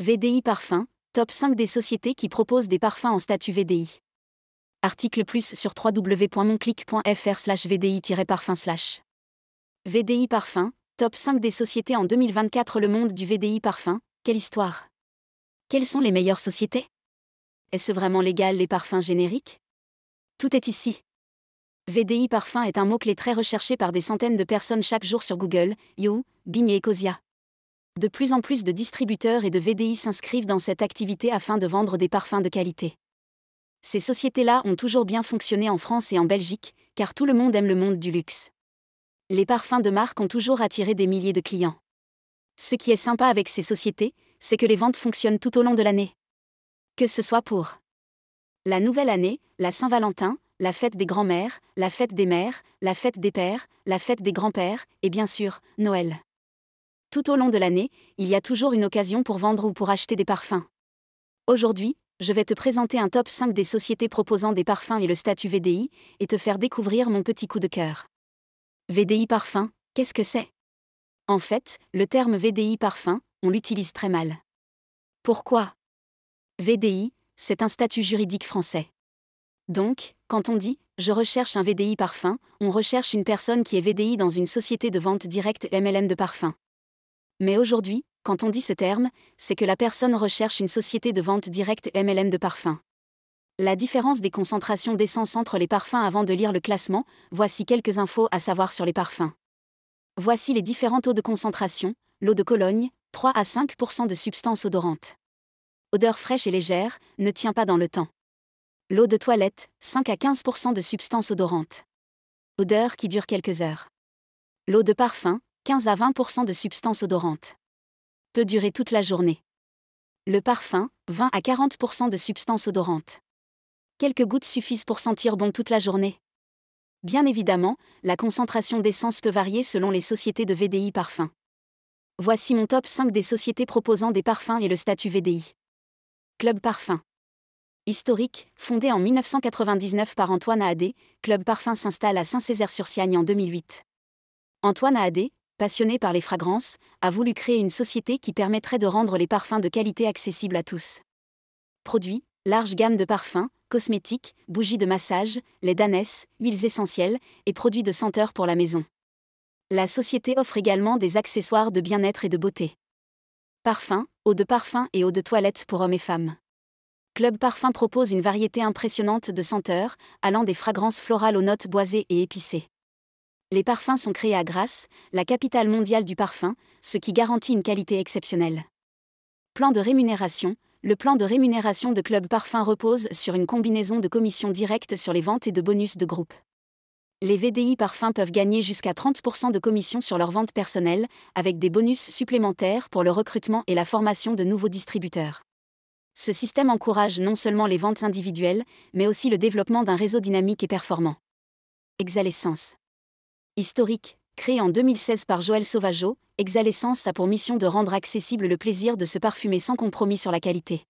VDI Parfum, top 5 des sociétés qui proposent des parfums en statut VDI. Article plus sur www.monclic.fr/vdi-parfum/. VDI Parfum, top 5 des sociétés en 2024. Le monde du VDI Parfum, quelle histoire? Quelles sont les meilleures sociétés? Est-ce vraiment légal les parfums génériques? Tout est ici. VDI Parfum est un mot-clé très recherché par des centaines de personnes chaque jour sur Google, Yahoo, Bing et Ecosia. De plus en plus de distributeurs et de VDI s'inscrivent dans cette activité afin de vendre des parfums de qualité. Ces sociétés-là ont toujours bien fonctionné en France et en Belgique, car tout le monde aime le monde du luxe. Les parfums de marque ont toujours attiré des milliers de clients. Ce qui est sympa avec ces sociétés, c'est que les ventes fonctionnent tout au long de l'année. Que ce soit pour la nouvelle année, la Saint-Valentin, la fête des grands-mères, la fête des mères, la fête des pères, la fête des grands-pères, et bien sûr, Noël. Tout au long de l'année, il y a toujours une occasion pour vendre ou pour acheter des parfums. Aujourd'hui, je vais te présenter un top 5 des sociétés proposant des parfums et le statut VDI, et te faire découvrir mon petit coup de cœur. VDI Parfum, qu'est-ce que c'est? En fait, le terme VDI Parfum, on l'utilise très mal. Pourquoi? VDI, c'est un statut juridique français. Donc, quand on dit « je recherche un VDI Parfum », on recherche une personne qui est VDI dans une société de vente directe MLM de parfums. Mais aujourd'hui, quand on dit ce terme, c'est que la personne recherche une société de vente directe MLM de parfums. La différence des concentrations d'essence entre les parfums. Avant de lire le classement, voici quelques infos à savoir sur les parfums. Voici les différents taux de concentration. L'eau de Cologne, 3 à 5% de substance odorante. Odeur fraîche et légère, ne tient pas dans le temps. L'eau de toilette, 5 à 15% de substance odorante. Odeur qui dure quelques heures. L'eau de parfum, 15 à 20% de substance odorante. Peut durer toute la journée. Le parfum, 20 à 40% de substance odorante. Quelques gouttes suffisent pour sentir bon toute la journée. Bien évidemment, la concentration d'essence peut varier selon les sociétés de VDI Parfum. Voici mon top 5 des sociétés proposant des parfums et le statut VDI. Club Parfum. Historique, fondé en 1999 par Antoine Aadé, Club Parfum s'installe à Saint-Césaire-sur-Siagne en 2008. Antoine Aadé, passionné par les fragrances, a voulu créer une société qui permettrait de rendre les parfums de qualité accessibles à tous. Produits, large gamme de parfums, cosmétiques, bougies de massage, lait d'ânesse, huiles essentielles et produits de senteur pour la maison. La société offre également des accessoires de bien-être et de beauté. Parfums, eau de parfum et eau de toilette pour hommes et femmes. Club Parfum propose une variété impressionnante de senteurs, allant des fragrances florales aux notes boisées et épicées. Les parfums sont créés à Grasse, la capitale mondiale du parfum, ce qui garantit une qualité exceptionnelle. Plan de rémunération. Le plan de rémunération de Club Parfum repose sur une combinaison de commissions directes sur les ventes et de bonus de groupe. Les VDI Parfums peuvent gagner jusqu'à 30% de commissions sur leurs ventes personnelles, avec des bonus supplémentaires pour le recrutement et la formation de nouveaux distributeurs. Ce système encourage non seulement les ventes individuelles, mais aussi le développement d'un réseau dynamique et performant. Exhalescence. Historique, créé en 2016 par Joël Sauvageau, Exhalescence a pour mission de rendre accessible le plaisir de se parfumer sans compromis sur la qualité.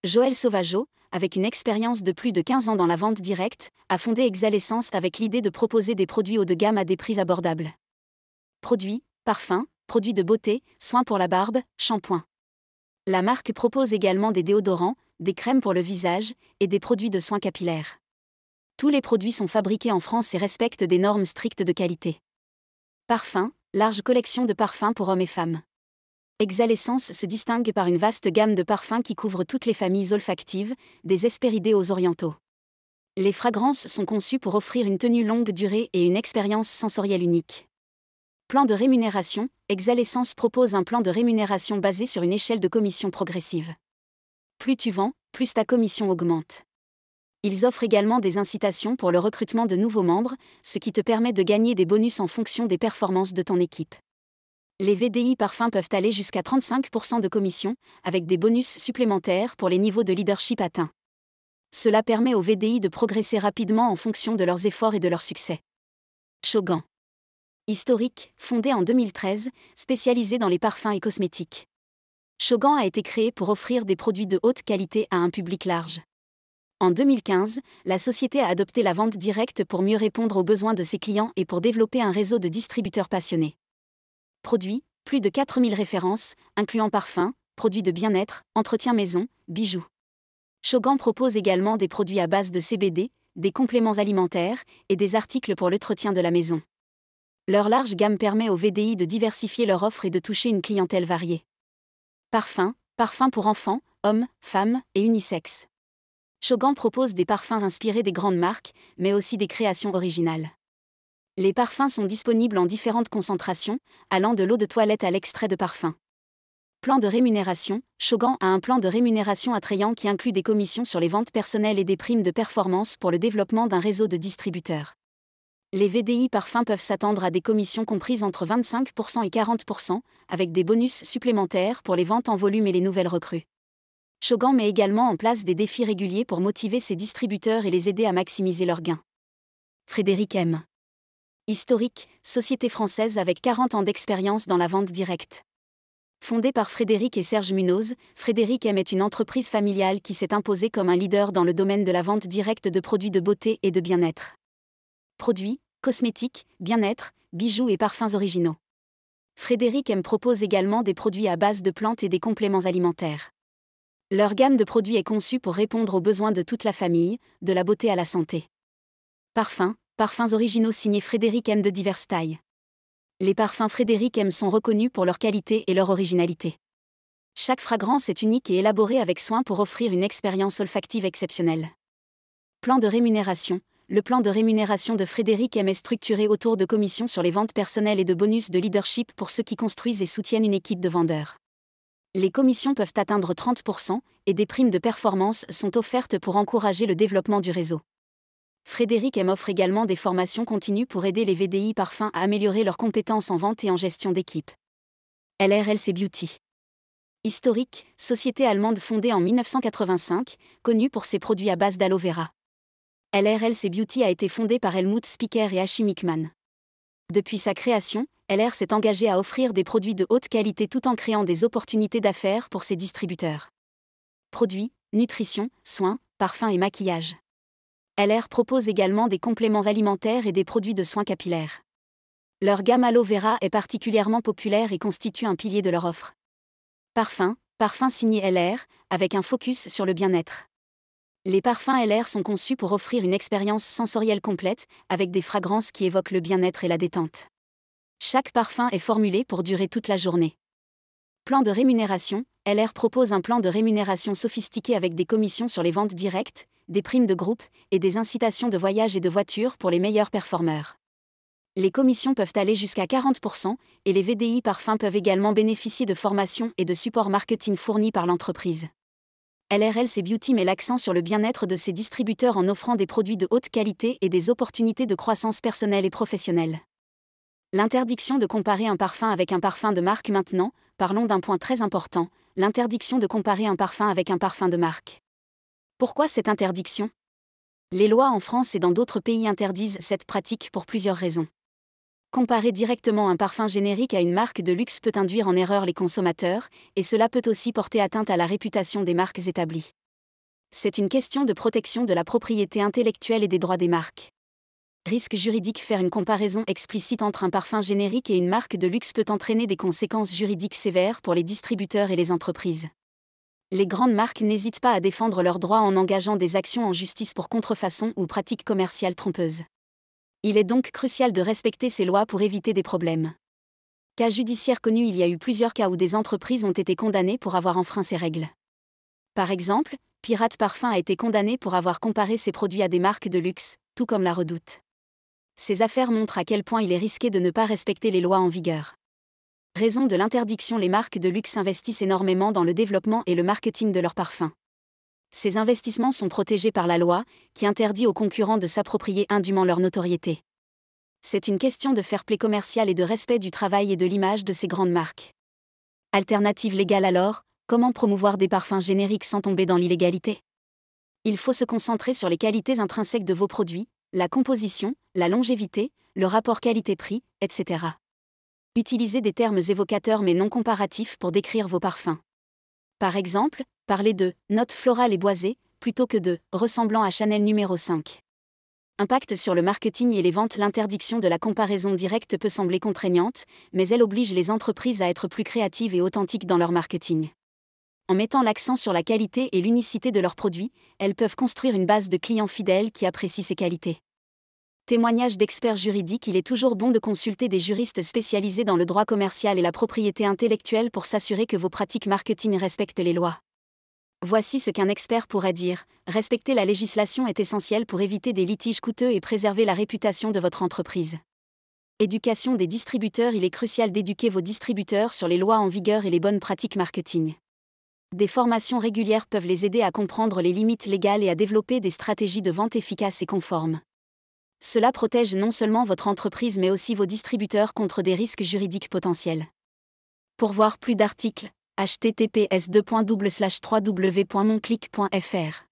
Joël Sauvageau, avec une expérience de plus de 15 ans dans la vente directe, a fondé Exhalescence avec l'idée de proposer des produits haut de gamme à des prix abordables. Produits, parfums, produits de beauté, soins pour la barbe, shampoing. La marque propose également des déodorants, des crèmes pour le visage et des produits de soins capillaires. Tous les produits sont fabriqués en France et respectent des normes strictes de qualité. Parfums, large collection de parfums pour hommes et femmes. Exhalescence se distingue par une vaste gamme de parfums qui couvre toutes les familles olfactives, des hespéridés aux orientaux. Les fragrances sont conçues pour offrir une tenue longue durée et une expérience sensorielle unique. Plan de rémunération. Exhalescence propose un plan de rémunération basé sur une échelle de commission progressive. Plus tu vends, plus ta commission augmente. Ils offrent également des incitations pour le recrutement de nouveaux membres, ce qui te permet de gagner des bonus en fonction des performances de ton équipe. Les VDI Parfums peuvent aller jusqu'à 35% de commission, avec des bonus supplémentaires pour les niveaux de leadership atteints. Cela permet aux VDI de progresser rapidement en fonction de leurs efforts et de leur succès. Shogun. Historique, fondé en 2013, spécialisé dans les parfums et cosmétiques. Shogun a été créé pour offrir des produits de haute qualité à un public large. En 2015, la société a adopté la vente directe pour mieux répondre aux besoins de ses clients et pour développer un réseau de distributeurs passionnés. Produits, plus de 4000 références, incluant parfums, produits de bien-être, entretien maison, bijoux. Shogan propose également des produits à base de CBD, des compléments alimentaires et des articles pour l'entretien de la maison. Leur large gamme permet aux VDI de diversifier leur offre et de toucher une clientèle variée. Parfums pour enfants, hommes, femmes et unisex. Shogan propose des parfums inspirés des grandes marques, mais aussi des créations originales. Les parfums sont disponibles en différentes concentrations, allant de l'eau de toilette à l'extrait de parfum. Plan de rémunération. Shogan a un plan de rémunération attrayant qui inclut des commissions sur les ventes personnelles et des primes de performance pour le développement d'un réseau de distributeurs. Les VDI parfums peuvent s'attendre à des commissions comprises entre 25% et 40%, avec des bonus supplémentaires pour les ventes en volume et les nouvelles recrues. Shogan met également en place des défis réguliers pour motiver ses distributeurs et les aider à maximiser leurs gains. Frédéric M. Historique, société française avec 40 ans d'expérience dans la vente directe. Fondée par Frédéric et Serge Munoz, Frédéric M est une entreprise familiale qui s'est imposée comme un leader dans le domaine de la vente directe de produits de beauté et de bien-être. Produits, cosmétiques, bien-être, bijoux et parfums originaux. Frédéric M propose également des produits à base de plantes et des compléments alimentaires. Leur gamme de produits est conçue pour répondre aux besoins de toute la famille, de la beauté à la santé. Parfums originaux signés Frédéric M de diverses tailles. Les parfums Frédéric M sont reconnus pour leur qualité et leur originalité. Chaque fragrance est unique et élaborée avec soin pour offrir une expérience olfactive exceptionnelle. Plan de rémunération. Le plan de rémunération de Frédéric M est structuré autour de commissions sur les ventes personnelles et de bonus de leadership pour ceux qui construisent et soutiennent une équipe de vendeurs. Les commissions peuvent atteindre 30% et des primes de performance sont offertes pour encourager le développement du réseau. Frédéric M offre également des formations continues pour aider les VDI parfums à améliorer leurs compétences en vente et en gestion d'équipe. LRLC Beauty. Historique, société allemande fondée en 1985, connue pour ses produits à base d'aloe vera. LRLC Beauty a été fondée par Helmut Spiker et Achim Mickman. Depuis sa création, LR s'est engagé à offrir des produits de haute qualité tout en créant des opportunités d'affaires pour ses distributeurs. Produits, nutrition, soins, parfums et maquillage. LR propose également des compléments alimentaires et des produits de soins capillaires. Leur gamme aloe vera est particulièrement populaire et constitue un pilier de leur offre. Parfums signés LR, avec un focus sur le bien-être. Les parfums LR sont conçus pour offrir une expérience sensorielle complète, avec des fragrances qui évoquent le bien-être et la détente. Chaque parfum est formulé pour durer toute la journée. Plan de rémunération. LR propose un plan de rémunération sophistiqué avec des commissions sur les ventes directes, des primes de groupe et des incitations de voyage et de voiture pour les meilleurs performeurs. Les commissions peuvent aller jusqu'à 40% et les VDI parfums peuvent également bénéficier de formations et de supports marketing fournis par l'entreprise. LRLC Beauty met l'accent sur le bien-être de ses distributeurs en offrant des produits de haute qualité et des opportunités de croissance personnelle et professionnelle. L'interdiction de comparer un parfum avec un parfum de marque. Maintenant, parlons d'un point très important, l'interdiction de comparer un parfum avec un parfum de marque. Pourquoi cette interdiction ? Les lois en France et dans d'autres pays interdisent cette pratique pour plusieurs raisons. Comparer directement un parfum générique à une marque de luxe peut induire en erreur les consommateurs, et cela peut aussi porter atteinte à la réputation des marques établies. C'est une question de protection de la propriété intellectuelle et des droits des marques. Risque juridique. Faire une comparaison explicite entre un parfum générique et une marque de luxe peut entraîner des conséquences juridiques sévères pour les distributeurs et les entreprises. Les grandes marques n'hésitent pas à défendre leurs droits en engageant des actions en justice pour contrefaçon ou pratiques commerciales trompeuses. Il est donc crucial de respecter ces lois pour éviter des problèmes. Cas judiciaire connu. Il y a eu plusieurs cas où des entreprises ont été condamnées pour avoir enfreint ces règles. Par exemple, Pirate Parfum a été condamné pour avoir comparé ses produits à des marques de luxe, tout comme la Redoute. Ces affaires montrent à quel point il est risqué de ne pas respecter les lois en vigueur. Raison de l'interdiction. Les marques de luxe investissent énormément dans le développement et le marketing de leurs parfums. Ces investissements sont protégés par la loi, qui interdit aux concurrents de s'approprier indûment leur notoriété. C'est une question de fair-play commercial et de respect du travail et de l'image de ces grandes marques. Alternative légale. Alors, comment promouvoir des parfums génériques sans tomber dans l'illégalité ? Il faut se concentrer sur les qualités intrinsèques de vos produits, la composition, la longévité, le rapport qualité-prix, etc. Utilisez des termes évocateurs mais non comparatifs pour décrire vos parfums. Par exemple, parlez de « notes florales et boisées » plutôt que de « ressemblant à Chanel numéro 5 ». Impact sur le marketing et les ventes. L'interdiction de la comparaison directe peut sembler contraignante, mais elle oblige les entreprises à être plus créatives et authentiques dans leur marketing. En mettant l'accent sur la qualité et l'unicité de leurs produits, elles peuvent construire une base de clients fidèles qui apprécient ces qualités. Témoignage d'experts juridiques. Il est toujours bon de consulter des juristes spécialisés dans le droit commercial et la propriété intellectuelle pour s'assurer que vos pratiques marketing respectent les lois. Voici ce qu'un expert pourrait dire. Respecter la législation est essentiel pour éviter des litiges coûteux et préserver la réputation de votre entreprise. Éducation des distributeurs. Il est crucial d'éduquer vos distributeurs sur les lois en vigueur et les bonnes pratiques marketing. Des formations régulières peuvent les aider à comprendre les limites légales et à développer des stratégies de vente efficaces et conformes. Cela protège non seulement votre entreprise mais aussi vos distributeurs contre des risques juridiques potentiels. Pour voir plus d'articles, https://www.monclick.fr